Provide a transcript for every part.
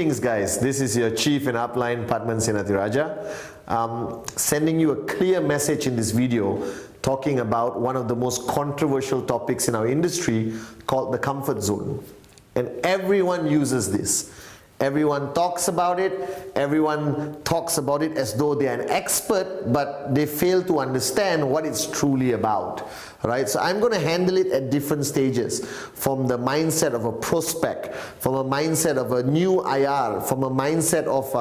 Greetings guys, this is your Chief in Upline, Padman Senathiraja, sending you a clear message in this video talking about one of the most controversial topics in our industry called the comfort zone. And everyone uses this. Everyone talks about it, everyone talks about it as though they are an expert, but they fail to understand what it's truly about. Right? So I'm going to handle it at different stages, from the mindset of a prospect, from a mindset of a new IR, from a mindset of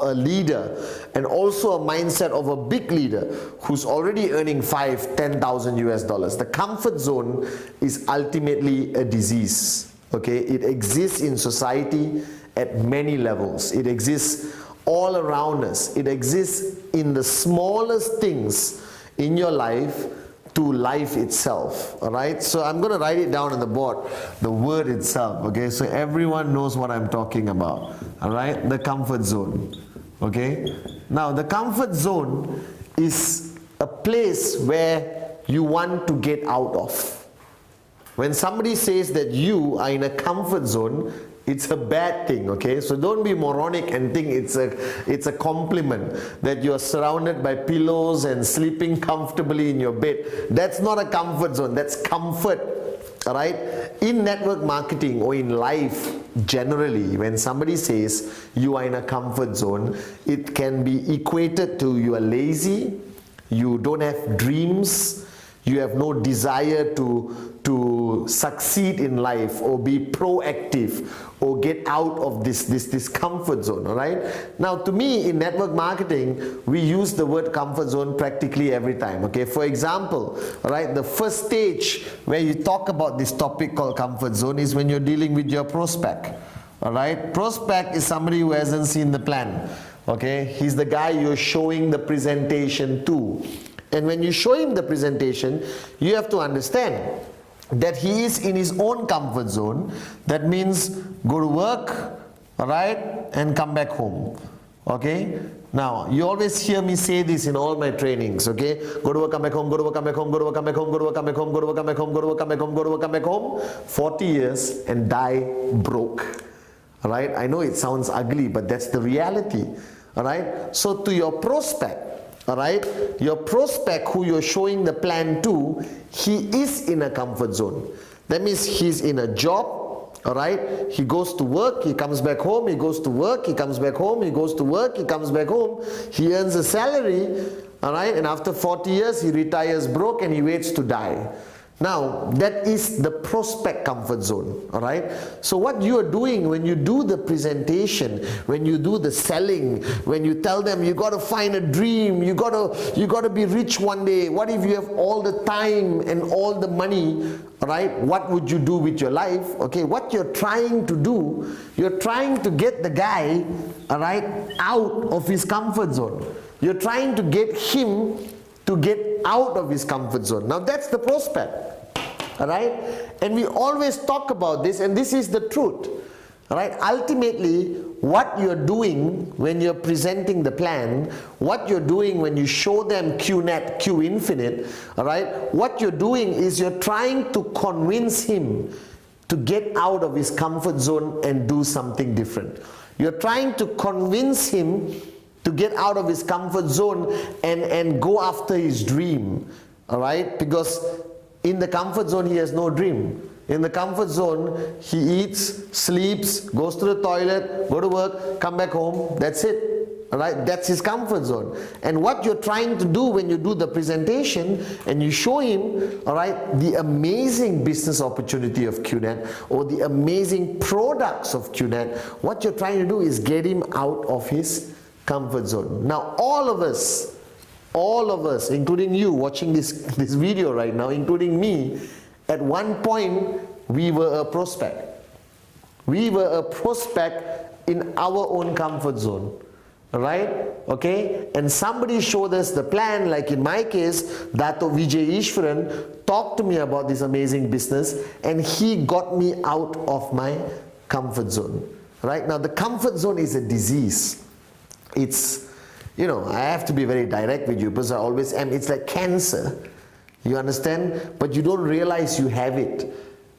a leader, and also a mindset of a big leader who's already earning $5,000–10,000 US. The comfort zone is ultimately a disease. Okay, it exists in society at many levels. It exists all around us. It exists in the smallest things in your life to life itself. All right, so I'm going to write it down on the board, the word itself. Okay, so everyone knows what I'm talking about. All right, the comfort zone. Okay, now the comfort zone is a place where you want to get out of. When somebody says that you are in a comfort zone, it's a bad thing, okay? So don't be moronic and think it's a compliment that you're surrounded by pillows and sleeping comfortably in your bed. That's not a comfort zone, that's comfort, all right? In network marketing or in life generally, when somebody says you are in a comfort zone, it can be equated to you are lazy, you don't have dreams, you have no desire to succeed in life or be proactive or get out of this comfort zone. All right, now to me in network marketing we use the word comfort zone practically every time. Okay, for example, all right, the first stage where you talk about this topic called comfort zone is when you're dealing with your prospect. All right, prospect is somebody who hasn't seen the plan. Okay, he's the guy you're showing the presentation to. And when you show him the presentation, you have to understand that he is in his own comfort zone. That means go to work, all right, and come back home. Okay? Now, you always hear me say this in all my trainings, okay? Go to work, come back home, go to work, come back home, go to work, come back home, go to work, come back home, go to work, come back home, go to work, come back home, go to work, come back home. 40 years and die broke. All right? I know it sounds ugly, but that's the reality. All right? So to your prospect, all right, your prospect who you're showing the plan to, he is in a comfort zone. That means he's in a job, all right, he goes to work, he comes back home, he goes to work, he comes back home, he goes to work, he comes back home, he earns a salary, all right, and after 40 years he retires broke and he waits to die. Now, that is the prospect comfort zone, all right? So what you are doing when you do the presentation, when you do the selling, when you tell them you got to find a dream, you got to be rich one day. What if you have all the time and all the money, all right? What would you do with your life? Okay, what you're trying to do, you're trying to get the guy, all right, out of his comfort zone. You're trying to get him to get out of his comfort zone. Now that's the prospect, all right? And we always talk about this, and this is the truth, all right? Ultimately, what you're doing when you're presenting the plan, what you're doing when you show them QNet, Q Infinite, all right? What you're doing is you're trying to convince him to get out of his comfort zone and do something different. You're trying to convince him to get out of his comfort zone and go after his dream, all right? Because in the comfort zone he has no dream. In the comfort zone he eats, sleeps, goes to the toilet, go to work, come back home, that's it, all right? That's his comfort zone. And what you're trying to do when you do the presentation and you show him, all right, the amazing business opportunity of QNet or the amazing products of QNet, what you're trying to do is get him out of his comfort zone. Now all of us, including you watching this video right now, including me, at one point we were a prospect. We were a prospect in our own comfort zone, right? Okay, and somebody showed us the plan, like in my case, Dato Vijay Ishwaran talked to me about this amazing business and he got me out of my comfort zone. Right? Now the comfort zone is a disease. It's, you know, I have to be very direct with you because I always am. It's like cancer, you understand? But you don't realize you have it.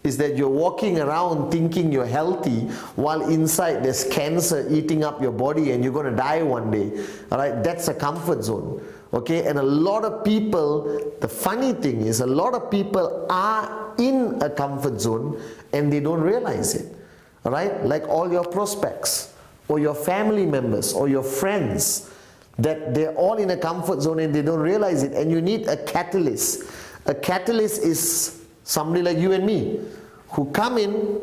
is that you're walking around thinking you're healthy while inside there's cancer eating up your body and you're going to die one day. All right, that's a comfort zone. Okay, and a lot of people, the funny thing is, a lot of people are in a comfort zone and they don't realize it. All right, like all your prospects or your family members or your friends, that they're all in a comfort zone and they don't realize it, and you need a catalyst. A catalyst is somebody like you and me, who come in,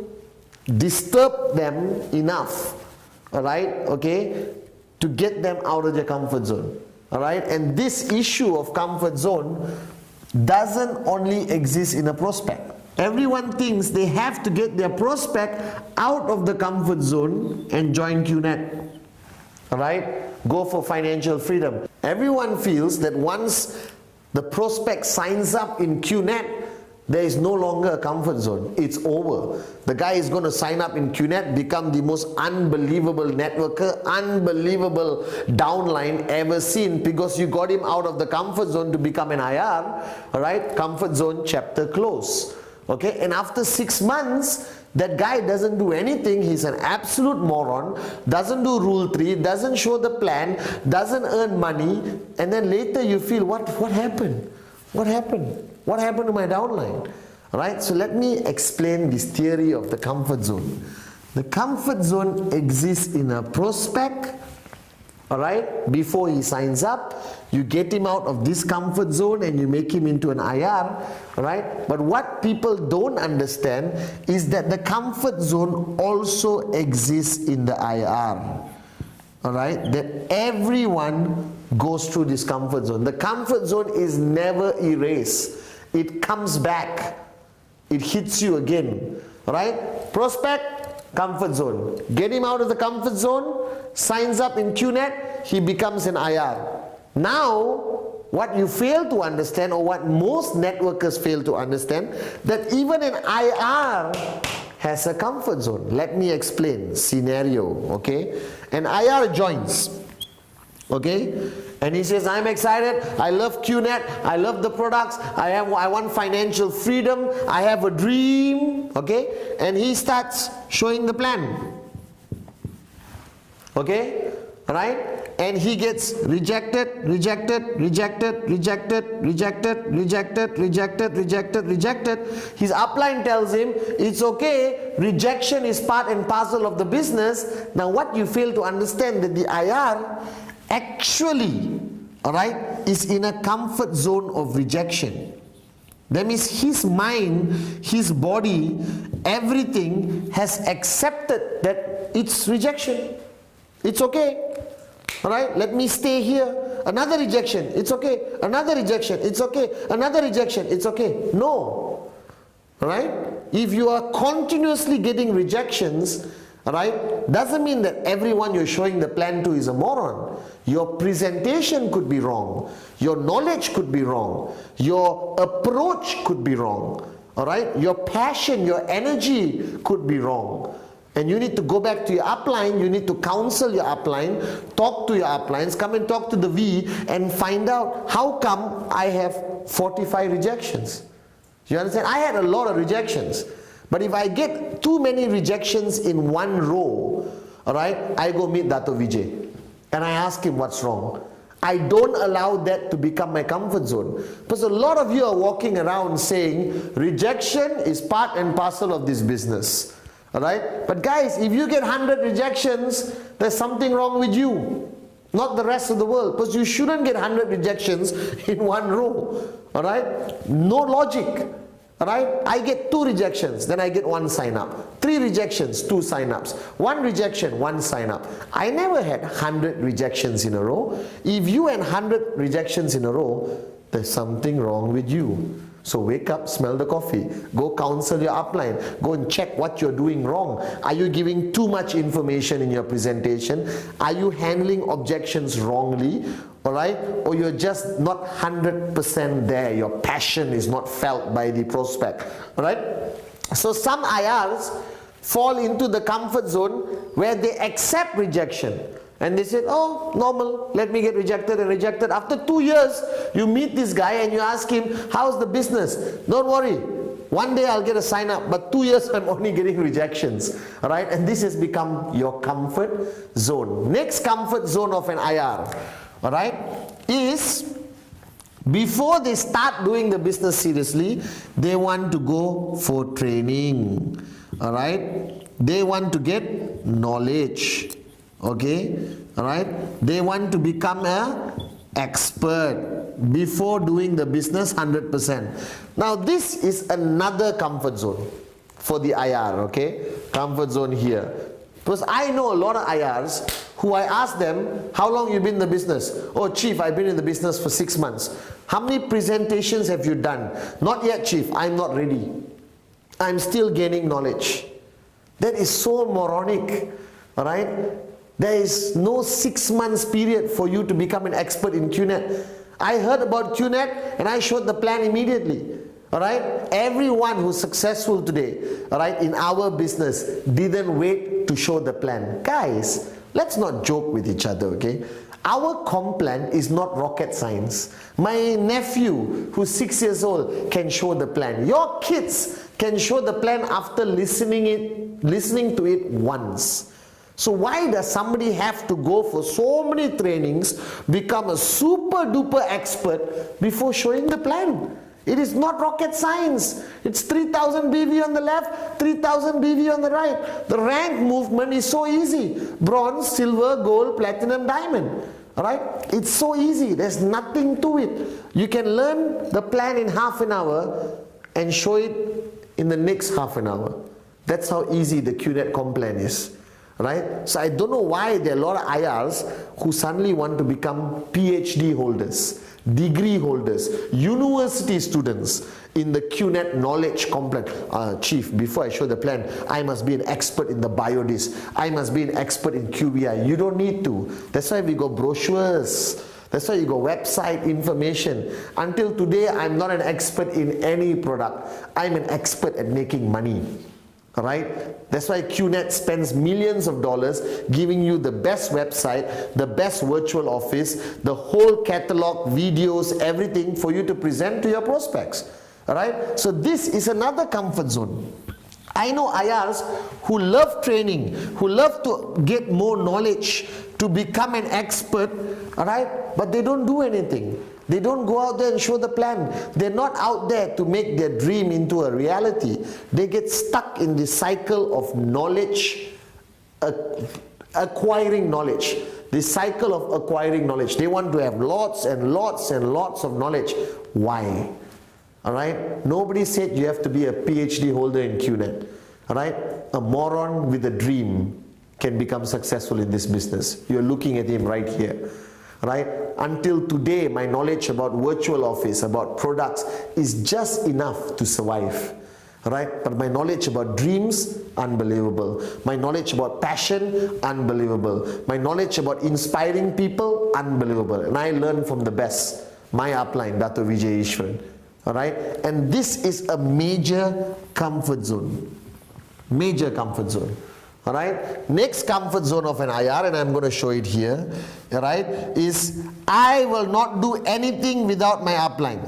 disturb them enough, all right, okay, to get them out of their comfort zone, all right. And this issue of comfort zone doesn't only exist in a prospect. Everyone thinks they have to get their prospect out of the comfort zone and join QNet, all right, go for financial freedom. Everyone feels that once the prospect signs up in QNet, there is no longer a comfort zone. It's over. The guy is going to sign up in QNet, become the most unbelievable networker, unbelievable downline ever seen, because you got him out of the comfort zone to become an IR. All right, comfort zone chapter close. Okay, and after 6 months, that guy doesn't do anything. He's an absolute moron, doesn't do rule 3, doesn't show the plan, doesn't earn money, and then later you feel, what happened? What happened? What happened to my downline? Alright, so let me explain this theory of the comfort zone. The comfort zone exists in a prospect, alright, before he signs up. You get him out of this comfort zone and you make him into an IR, alright. But what people don't understand is that the comfort zone also exists in the IR. Alright, that everyone goes through this comfort zone. The comfort zone is never erased. It comes back. It hits you again. Alright, prospect, comfort zone. Get him out of the comfort zone, signs up in QNet, he becomes an IR. Now, what you fail to understand, or what most networkers fail to understand, that even an IR has a comfort zone. Let me explain. Scenario, okay? An IR joins, okay? And he says, I'm excited, I love QNet, I love the products, I want financial freedom, I have a dream, okay? And he starts showing the plan, okay? Right? And he gets rejected, rejected, rejected, rejected, rejected, rejected, rejected, rejected, rejected. His upline tells him, it's okay, rejection is part and parcel of the business. Now what you fail to understand, that the IR actually, alright, is in a comfort zone of rejection. That means his mind, his body, everything has accepted that it's rejection. It's okay. Alright, let me stay here. Another rejection, it's okay. Another rejection, it's okay. Another rejection, it's okay. No. Alright? If you are continuously getting rejections, alright, doesn't mean that everyone you're showing the plan to is a moron. Your presentation could be wrong. Your knowledge could be wrong. Your approach could be wrong. Alright? Your passion, your energy could be wrong. And you need to go back to your upline, you need to counsel your upline, talk to your uplines, come and talk to the V and find out, how come I have 45 rejections? You understand? I had a lot of rejections. But if I get too many rejections in one row, alright, I go meet Dato Vijay and I ask him what's wrong. I don't allow that to become my comfort zone. Because a lot of you are walking around saying, rejection is part and parcel of this business. Alright? But guys, if you get 100 rejections, there's something wrong with you, not the rest of the world. Because you shouldn't get 100 rejections in one row. Alright? No logic. Alright? I get 2 rejections, then I get 1 sign up. 3 rejections, 2 sign ups. 1 rejection, 1 sign up. I never had 100 rejections in a row. If you had 100 rejections in a row, there's something wrong with you. So wake up, smell the coffee, go counsel your upline, go and check what you're doing wrong. Are you giving too much information in your presentation? Are you handling objections wrongly? Alright? Or you're just not 100% there, your passion is not felt by the prospect. Alright? So some IRs fall into the comfort zone where they accept rejection. And they said, oh, normal, let me get rejected and rejected. After 2 years, you meet this guy and you ask him, how's the business? Don't worry, One day I'll get a sign up, but 2 years I'm only getting rejections. All right, and this has become your comfort zone. Next comfort zone of an IR, all right, is before they start doing the business seriously, they want to go for training. All right, they want to get knowledge. Okay, all right, they want to become a expert before doing the business 100%. Now this is another comfort zone for the IR, okay? Comfort zone here. Because I know a lot of IRs who I ask them, how long you been in the business? Oh, Chief, I've been in the business for 6 months. How many presentations have you done? Not yet, Chief, I'm not ready. I'm still gaining knowledge. That is so moronic, all right? There is no 6 months period for you to become an expert in QNet. I heard about QNet and I showed the plan immediately. All right? Everyone who's successful today, all right, in our business didn't wait to show the plan. Guys, let's not joke with each other, okay? Our comp plan is not rocket science. My nephew, who's 6 years old, can show the plan. Your kids can show the plan after listening to it once. So why does somebody have to go for so many trainings, become a super duper expert before showing the plan? It is not rocket science. It's 3000 BV on the left, 3000 BV on the right. The rank movement is so easy. Bronze, silver, gold, platinum, diamond. Alright? It's so easy. There's nothing to it. You can learn the plan in half an hour and show it in the next half an hour. That's how easy the QNet comp plan is. Right? So I don't know why there are a lot of IRs who suddenly want to become PhD holders, degree holders, university students in the QNet knowledge comp plan. Chief, before I show the plan, I must be an expert in the biodis. I must be an expert in QBI. You don't need to. That's why we got brochures. That's why you got website information. Until today, I'm not an expert in any product. I'm an expert at making money. Right? That's why QNet spends millions of dollars giving you the best website, the best virtual office, the whole catalog, videos, everything for you to present to your prospects. Alright? So this is another comfort zone. I know IRs who love training, who love to get more knowledge, to become an expert, alright? But they don't do anything. They don't go out there and show the plan. They're not out there to make their dream into a reality. They get stuck in the cycle of knowledge, acquiring knowledge. The cycle of acquiring knowledge. They want to have lots and lots and lots of knowledge. Why? Alright? Nobody said you have to be a PhD holder in QNet. Alright? A moron with a dream can become successful in this business. You're looking at him right here. Right? Until today, my knowledge about virtual office, about products is just enough to survive. Right? But my knowledge about dreams, unbelievable. My knowledge about passion, unbelievable. My knowledge about inspiring people, unbelievable. And I learn from the best. My upline, Dato Vijay Ishwaran. Alright? And this is a major comfort zone. Major comfort zone. Alright, next comfort zone of an IR, and I'm going to show it here, alright, is I will not do anything without my upline.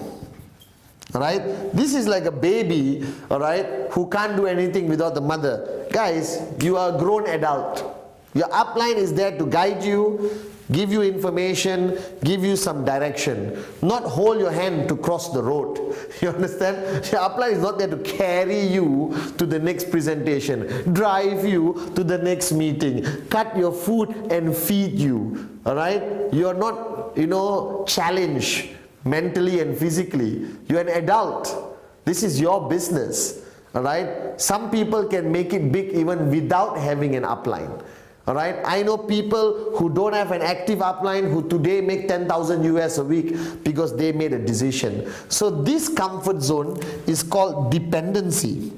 Alright, this is like a baby, alright, who can't do anything without the mother. Guys, you are a grown adult. Your upline is there to guide you, give you information, give you some direction, not hold your hand to cross the road. You understand? Your upline is not there to carry you to the next presentation, drive you to the next meeting, cut your food and feed you. Alright? You are not, challenged mentally and physically. You are an adult. This is your business. Alright? Some people can make it big even without having an upline. Alright, I know people who don't have an active upline who today make 10,000 US a week because they made a decision. So this comfort zone is called dependency.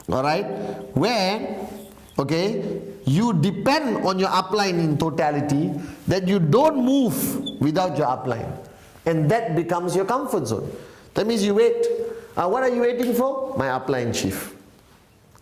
Alright, where, okay, you depend on your upline in totality, that you don't move without your upline. And that becomes your comfort zone. That means you wait. What are you waiting for? My upline, Chief.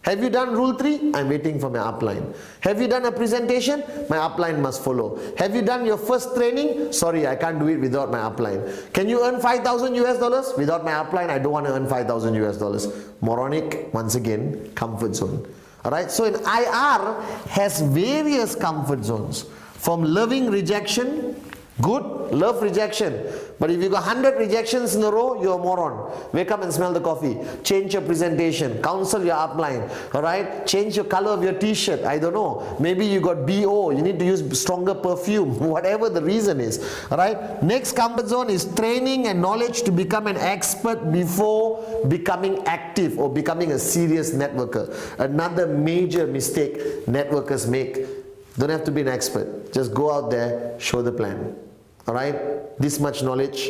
Have you done rule 3? I'm waiting for my upline. Have you done a presentation? My upline must follow. Have you done your first training? Sorry, I can't do it without my upline. Can you earn 5,000 US dollars? Without my upline, I don't want to earn 5,000 US dollars. Moronic, once again, comfort zone. Alright, so in IR has various comfort zones. From loving rejection, good, love rejection. But if you got 100 rejections in a row, you're a moron. Wake up and smell the coffee. Change your presentation. Counsel your upline. Alright? Change your color of your t-shirt. I don't know. Maybe you got BO. You need to use stronger perfume. Whatever the reason is. Alright? Next comfort zone is training and knowledge to become an expert before becoming active or becoming a serious networker. Another major mistake networkers make. Don't have to be an expert. Just go out there, show the plan. Alright? This much knowledge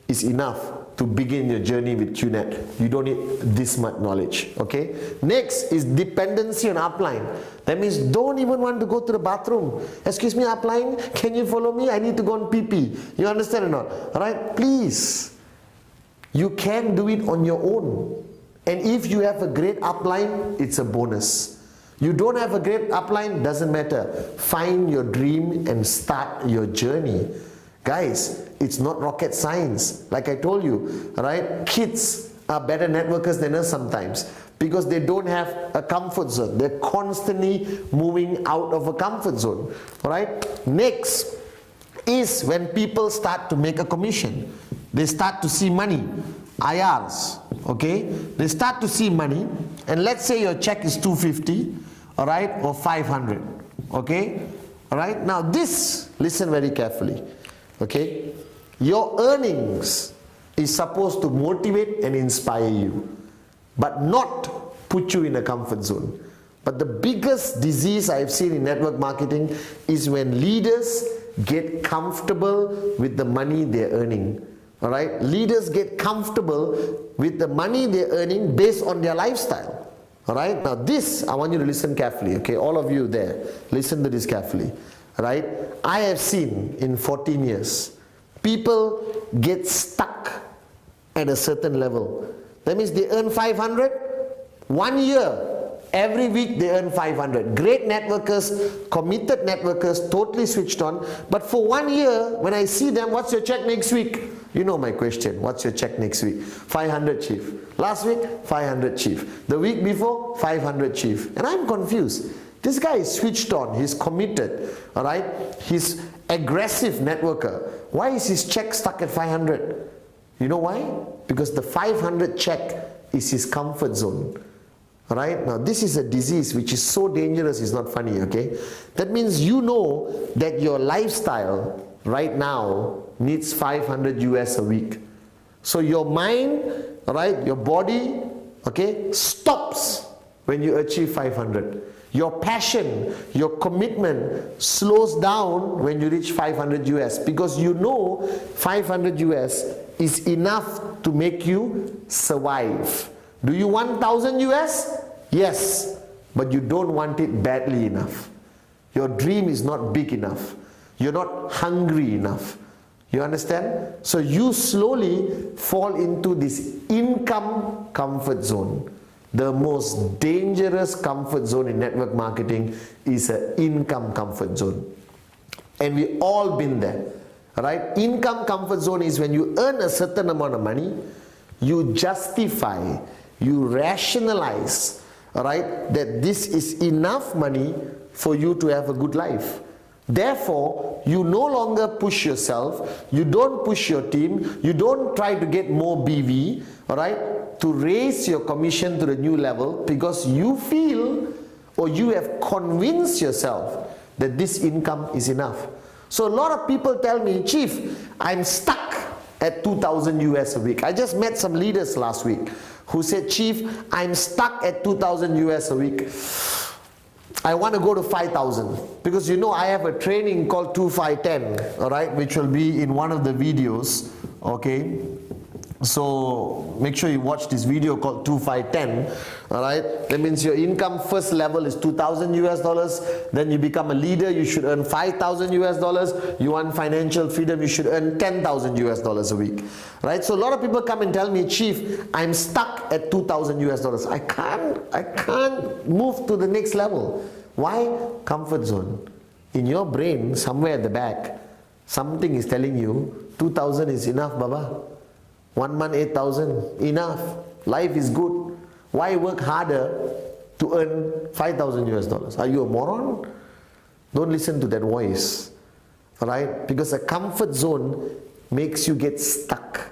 is enough to begin your journey with QNet. You don't need this much knowledge. Okay? Next is dependency on upline. That means don't even want to go to the bathroom. Excuse me, upline, can you follow me? I need to go on PP. You understand or not? Alright? Please. You can do it on your own. And if you have a great upline, it's a bonus. You don't have a great upline, doesn't matter. Find your dream and start your journey. Guys, it's not rocket science. Like I told you, right? Kids are better networkers than us sometimes because they don't have a comfort zone. They're constantly moving out of a comfort zone. Alright? Next is when people start to make a commission. They start to see money. IRs. Okay? They start to see money, and let's say your check is 250, alright, or 500. Okay? Alright? Now this, listen very carefully. Okay, your earnings is supposed to motivate and inspire you, but not put you in a comfort zone. But the biggest disease I've seen in network marketing is when leaders get comfortable with the money they're earning. Alright, leaders get comfortable with the money they're earning based on their lifestyle. Alright, now this, I want you to listen carefully. Okay, all of you there, listen to this carefully. Right? I have seen in 14 years, people get stuck at a certain level. That means they earn 500, 1 year, every week they earn 500. Great networkers, committed networkers, totally switched on. But for 1 year, when I see them, what's your check next week? You know my question, what's your check next week? 500 chief. Last week, 500 chief. The week before, 500 chief. And I'm confused. This guy is switched on, he's committed, alright? He's aggressive networker. Why is his check stuck at 500? You know why? Because the 500 check is his comfort zone. Alright? Now this is a disease which is so dangerous, it's not funny, okay? That means you know that your lifestyle right now needs 500 US a week. So your mind, alright, your body, okay, stops when you achieve 500. Your passion, your commitment slows down when you reach 500 US because you know 500 US is enough to make you survive. Do you want 1,000 US? Yes, but you don't want it badly enough. Your dream is not big enough. You're not hungry enough. You understand? So you slowly fall into this income comfort zone. The most dangerous comfort zone in network marketing is an income comfort zone. And we all been there. Right? Income comfort zone is when you earn a certain amount of money, you justify, you rationalize, right, that this is enough money for you to have a good life. Therefore, you no longer push yourself, you don't push your team, you don't try to get more BV, alright, to raise your commission to the new level because you feel or you have convinced yourself that this income is enough. So a lot of people tell me, Chief, I'm stuck at 2,000 US a week. I just met some leaders last week who said, Chief, I'm stuck at 2,000 US a week. I want to go to 5,000 because you know I have a training called 2510, all right, which will be in one of the videos, okay, So make sure you watch this video called 2510. All right, that means your income first level is 2,000 US dollars. Then you become a leader, you should earn 5,000 US dollars. You want financial freedom, you should earn 10,000 US dollars a week. Right? So a lot of people come and tell me, Chief, I'm stuck at 2,000 US dollars. I can't move to the next level. Why? Comfort zone. In your brain, somewhere at the back, something is telling you 2,000 is enough, Baba. 1 month 8,000, enough. Life is good. Why work harder to earn 5,000 US dollars? Are you a moron? Don't listen to that voice. Alright? Because a comfort zone makes you get stuck.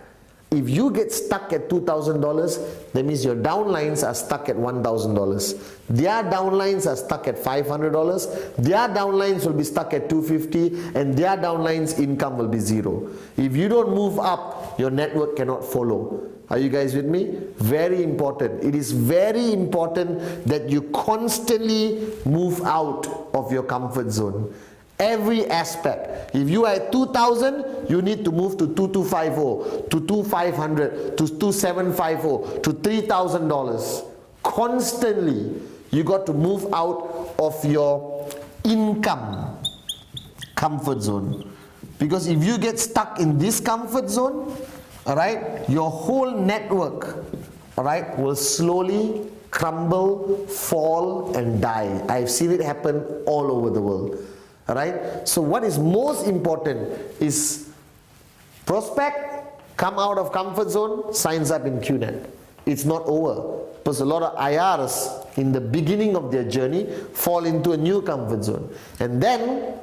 If you get stuck at $2,000, that means your downlines are stuck at $1,000. Their downlines are stuck at $500. Their downlines will be stuck at $250, and their downlines income will be zero. If you don't move up, your network cannot follow. Are you guys with me? Very important. It is very important that you constantly move out of your comfort zone. Every aspect. If you are at 2,000, you need to move to 2,250, to 2,500, to 2,750, to $3,000. Constantly, you got to move out of your income comfort zone. Because if you get stuck in this comfort zone, all right, your whole network, all right, will slowly crumble, fall, and die. I've seen it happen all over the world. Alright, so what is most important is prospect, come out of comfort zone, signs up in QNet. It's not over. Because a lot of IRs in the beginning of their journey fall into a new comfort zone. And then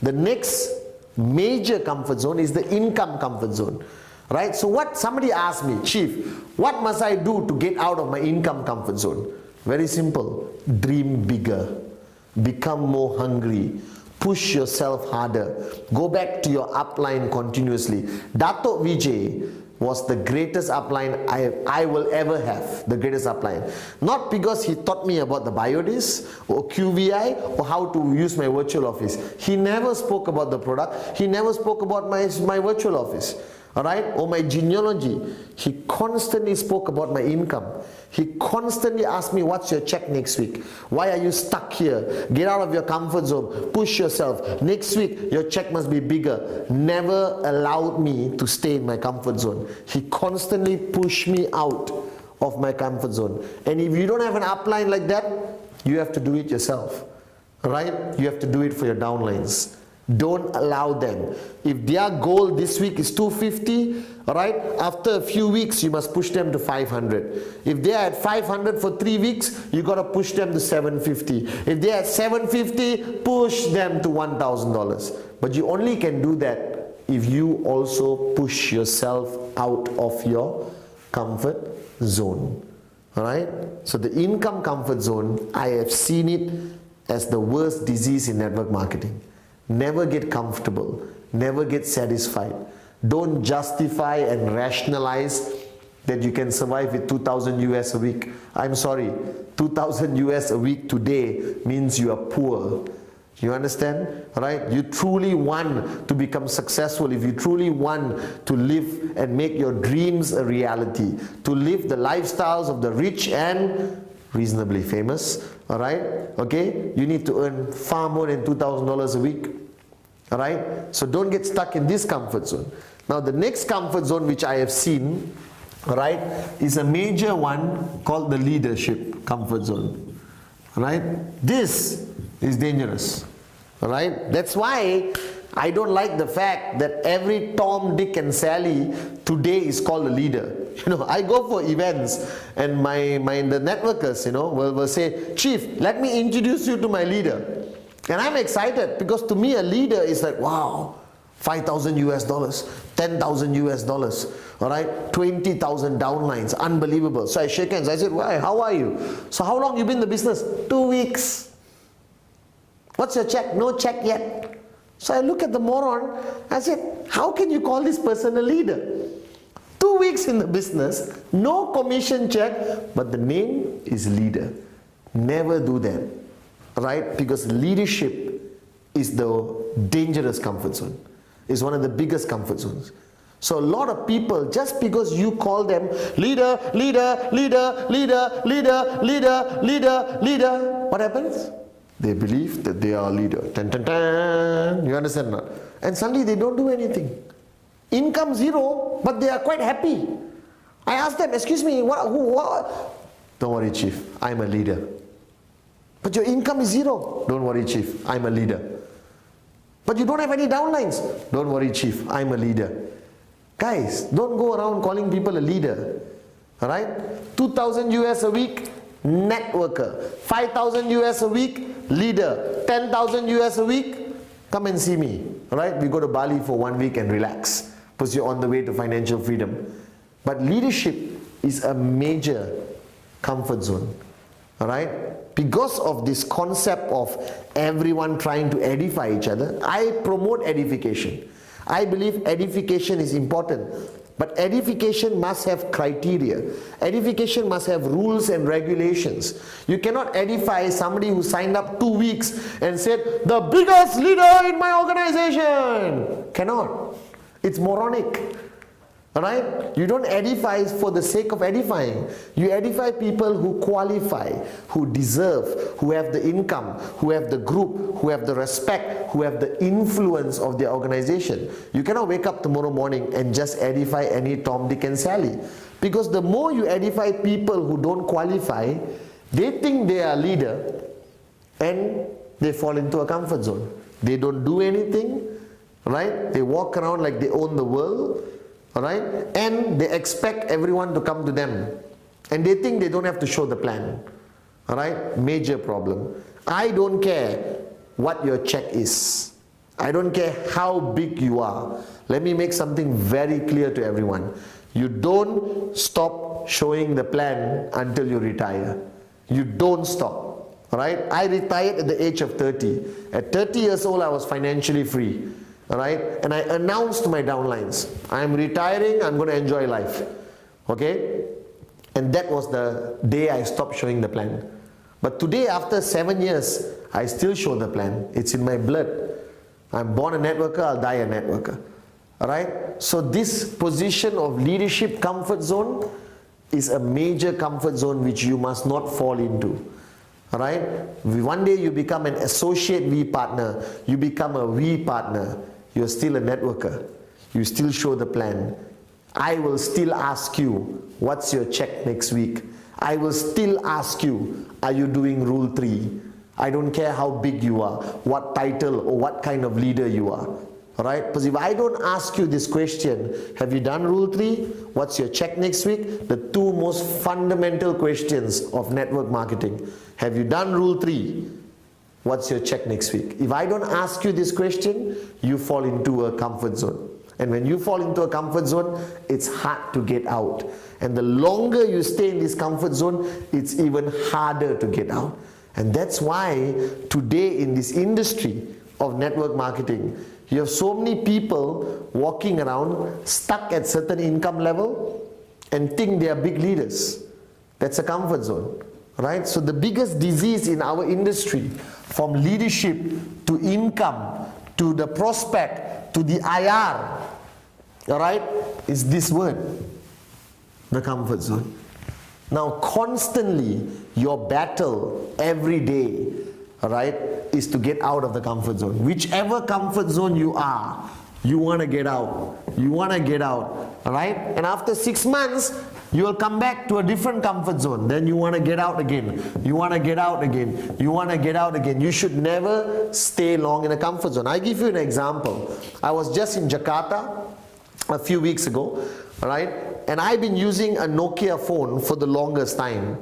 the next major comfort zone is the income comfort zone. Right? So what somebody asked me, Chief, what must I do to get out of my income comfort zone? Very simple. Dream bigger. Become more hungry. Push yourself harder. Go back to your upline continuously. Dato' Vijay was the greatest upline I will ever have. The greatest upline. Not because he taught me about the Biodis or QVI or how to use my virtual office. He never spoke about the product. He never spoke about my virtual office. Alright? Or my genealogy. He constantly spoke about my income. He constantly asked me, what's your check next week? Why are you stuck here? Get out of your comfort zone. Push yourself. Next week, your check must be bigger. Never allowed me to stay in my comfort zone. He constantly pushed me out of my comfort zone. And if you don't have an upline like that, you have to do it yourself. Alright? You have to do it for your downlines. Don't allow them. If their goal this week is 250, alright, after a few weeks you must push them to 500. If they are at 500 for 3 weeks, you got to push them to 750. If they are at 750, push them to $1,000. But you only can do that if you also push yourself out of your comfort zone. Alright? So the income comfort zone, I have seen it as the worst disease in network marketing. Never get comfortable. Never get satisfied. Don't justify and rationalize that you can survive with 2,000 US a week. I'm sorry, 2,000 US a week today means you are poor. You understand? Right? You truly want to become successful, if you truly want to live and make your dreams a reality, to live the lifestyles of the rich and reasonably famous, alright? Okay? You need to earn far more than $2,000 a week. Alright? So don't get stuck in this comfort zone. Now the next comfort zone which I have seen, alright, is a major one called the leadership comfort zone. Alright? This is dangerous. Alright? That's why I don't like the fact that every Tom, Dick and Sally today is called a leader. You know, I go for events and the networkers, you know, will say, Chief, let me introduce you to my leader. And I'm excited because to me a leader is like, wow, 5,000 US dollars, 10,000 US dollars, all right, 20,000 downlines, unbelievable. So I shake hands. I said, why? How are you? So how long you been in the business? 2 weeks. What's your check? No check yet. So I look at the moron. I said, how can you call this person a leader? 2 weeks in the business, no commission check, but the name is leader. Never do that. Right? Because leadership is the dangerous comfort zone. It's one of the biggest comfort zones. So a lot of people, just because you call them leader, leader, leader, leader, leader, leader, leader, leader, what happens? They believe that they are a leader. Tan, tan, tan. You understand not? And suddenly they don't do anything. Income zero, but they are quite happy. I asked them, excuse me, what? Don't worry, chief, I'm a leader. But your income is zero. Don't worry, chief, I'm a leader. But you don't have any downlines. Don't worry, chief, I'm a leader. Guys, don't go around calling people a leader. Alright? 2,000 US a week, networker. 5,000 US a week, leader. 10,000 US a week, come and see me. Alright? We go to Bali for 1 week and relax, because you're on the way to financial freedom. But leadership is a major comfort zone. Alright? Because of this concept of everyone trying to edify each other, I promote edification. I believe edification is important, but edification must have criteria. Edification must have rules and regulations. You cannot edify somebody who signed up 2 weeks and said, the biggest leader in my organization. Cannot. It's moronic. Alright? You don't edify for the sake of edifying. You edify people who qualify, who deserve, who have the income, who have the group, who have the respect, who have the influence of their organization. You cannot wake up tomorrow morning and just edify any Tom, Dick and Sally. Because the more you edify people who don't qualify, they think they are a leader and they fall into a comfort zone. They don't do anything, right? They walk around like they own the world. Alright? And they expect everyone to come to them. And they think they don't have to show the plan. Alright? Major problem. I don't care what your check is. I don't care how big you are. Let me make something very clear to everyone. You don't stop showing the plan until you retire. You don't stop. Alright? I retired at the age of 30. At 30 years old, I was financially free. Alright, and I announced my downlines. I am retiring, I'm going to enjoy life. Okay? And that was the day I stopped showing the plan. But today, after 7 years, I still show the plan. It's in my blood. I'm born a networker, I'll die a networker. Alright? So this position of leadership comfort zone is a major comfort zone which you must not fall into. Alright? One day you become an associate V partner, you become a V partner. You're still a networker. You still show the plan. I will still ask you, what's your check next week? I will still ask you, are you doing rule 3? I don't care how big you are, what title or what kind of leader you are. Alright? Because if I don't ask you this question, have you done rule 3? What's your check next week? The two most fundamental questions of network marketing. Have you done rule 3? What's your check next week? If I don't ask you this question, you fall into a comfort zone. And when you fall into a comfort zone, it's hard to get out. And the longer you stay in this comfort zone, it's even harder to get out. And that's why today in this industry of network marketing, you have so many people walking around stuck at certain income level and think they are big leaders. That's a comfort zone. Right? So the biggest disease in our industry, from leadership to income to the prospect to the IR, alright, is this word, the comfort zone. Now constantly your battle every day, alright, is to get out of the comfort zone. Whichever comfort zone you are, you want to get out. You want to get out, alright? And after 6 months, you will come back to a different comfort zone. Then you want to get out again. You want to get out again. You want to get out again. You should never stay long in a comfort zone. I give you an example. I was just in Jakarta a few weeks ago, right? And I've been using a Nokia phone for the longest time,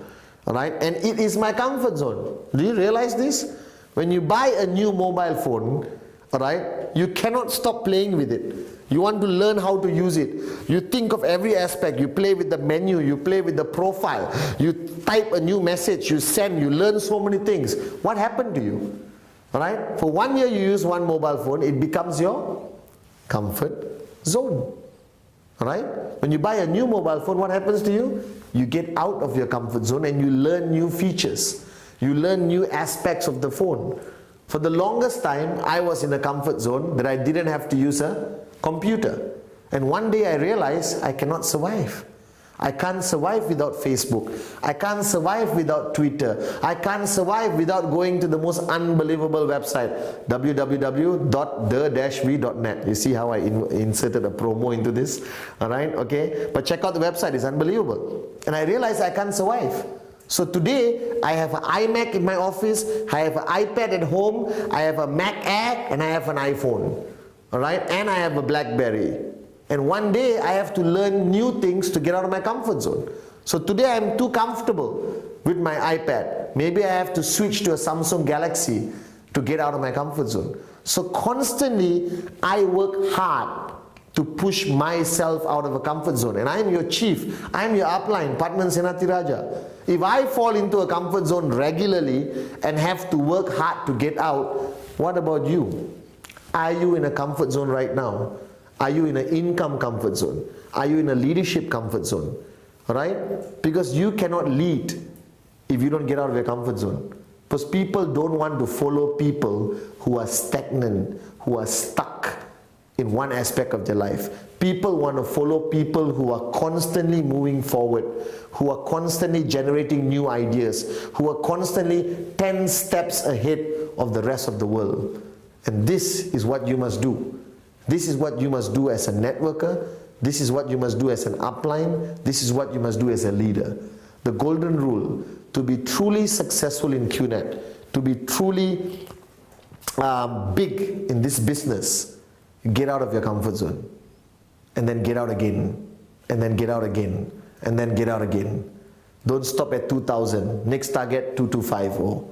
right? And it is my comfort zone. Do you realize this? When you buy a new mobile phone, right, you cannot stop playing with it. You want to learn how to use it. You think of every aspect. You play with the menu. You play with the profile. You type a new message. You send. You learn so many things. What happened to you? Alright? For 1 year you use one mobile phone. It becomes your comfort zone. Alright? When you buy a new mobile phone, what happens to you? You get out of your comfort zone and you learn new features. You learn new aspects of the phone. For the longest time, I was in a comfort zone that I didn't have to use a computer. And one day I realized I cannot survive. I can't survive without Facebook. I can't survive without Twitter. I can't survive without going to the most unbelievable website, www.the-v.net. You see how I inserted a promo into this? Alright, okay? But check out the website, it's unbelievable. And I realized I can't survive. So today, I have an iMac in my office, I have an iPad at home, I have a Mac Air, and I have an iPhone. Alright? And I have a BlackBerry. And one day I have to learn new things to get out of my comfort zone. So today I'm too comfortable with my iPad. Maybe I have to switch to a Samsung Galaxy to get out of my comfort zone. So constantly I work hard to push myself out of a comfort zone. And I'm your chief, I'm your upline, Padman Senathirajah. If I fall into a comfort zone regularly and have to work hard to get out, what about you? Are you in a comfort zone right now? Are you in an income comfort zone? Are you in a leadership comfort zone? Alright? Because you cannot lead if you don't get out of your comfort zone. Because people don't want to follow people who are stagnant, who are stuck in one aspect of their life. People want to follow people who are constantly moving forward, who are constantly generating new ideas, who are constantly 10 steps ahead of the rest of the world. And this is what you must do. This is what you must do as a networker. This is what you must do as an upline. This is what you must do as a leader. The golden rule, to be truly successful in QNet, to be truly big in this business, get out of your comfort zone. And then get out again. And then get out again. And then get out again. Don't stop at 2,000. Next target, 2250.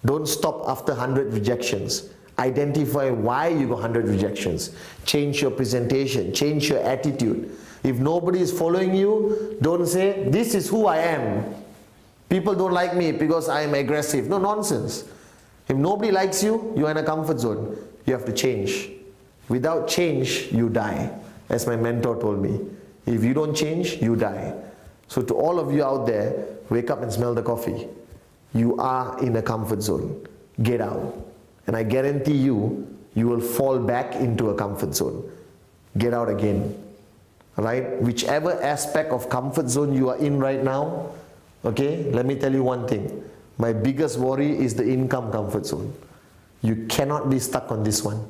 Don't stop after 100 rejections. Identify why you got 100 rejections. Change your presentation, change your attitude. If nobody is following you, don't say, this is who I am. People don't like me because I am aggressive. No, nonsense. If nobody likes you, you are in a comfort zone. You have to change. Without change, you die. As my mentor told me. If you don't change, you die. So to all of you out there, wake up and smell the coffee. You are in a comfort zone. Get out. And I guarantee you, you will fall back into a comfort zone. Get out again. Right? Whichever aspect of comfort zone you are in right now, okay, let me tell you one thing. My biggest worry is the income comfort zone. You cannot be stuck on this one.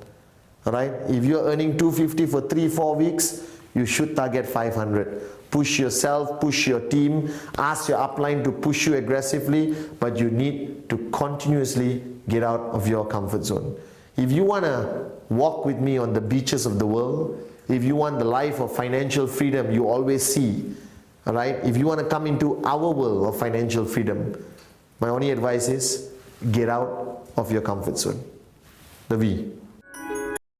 Alright? If you're earning 250 for 3-4 weeks, you should target 500. Push yourself, push your team, ask your upline to push you aggressively, but you need to continuously get out of your comfort zone. If you want to walk with me on the beaches of the world, if you want the life of financial freedom you always see, alright? If you want to come into our world of financial freedom, my only advice is get out of your comfort zone. The V.